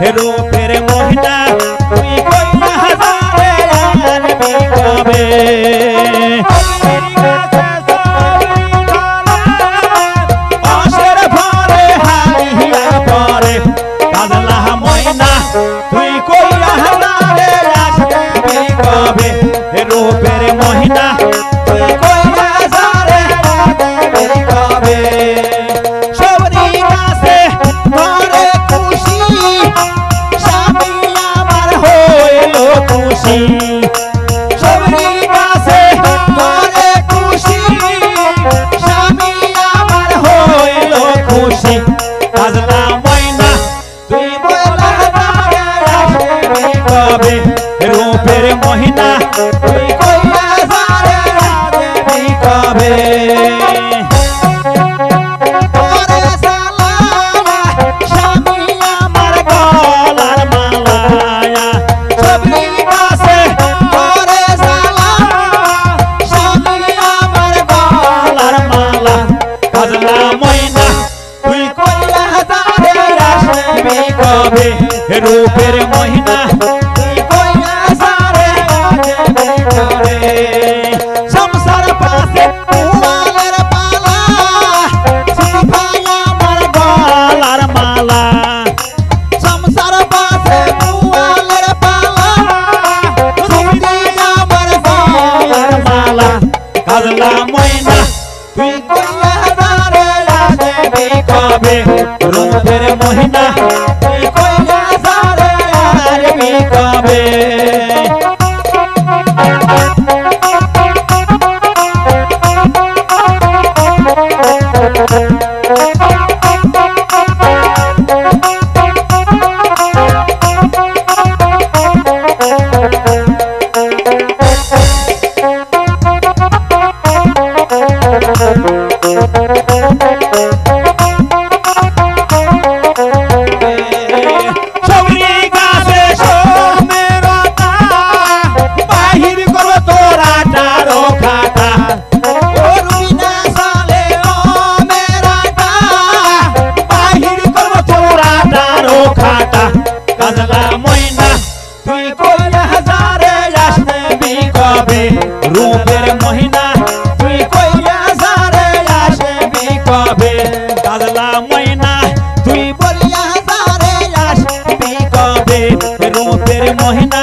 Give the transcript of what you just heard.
রূপের মহিনা তুই কইলা হাজারে আসবি কবে অসের ভরে হারিয়া পরে কাজলা ময়না তুই কইলা হাজারে আসবি কবে রূপের মহিনা তুই কইলা হাজারে আসবি কবে সবরি কাছে ঘরে খুশি স্বামী আমার হইল খুশি সবরি কাছে ঘরে খুশি স্বামী আমার হইল খুশি কাজলা ময়না তুই বলা হাজারে আসবি কবে রূপের মহিনা তুই কইলা হাজারে আসবি কবে রূপের মহিনা তুই কইলা সারে করে সংসার পাশে পুয়ালের পালা সিপাই আমার গলার মালা সংসার পাশে পুয়ালের পালা সিপাই আমার গলার মালা কাজলা ময়না তুই কইলা সারে আসবি কবে রূপের মহিনা তুই কইলা সারে আসবি কবে রূপের মহিনা তুই কইলা সারে আসবি কবে কাজলা ময়না তুই বলিয়া সারে আসবি কবে রূপের মহিনা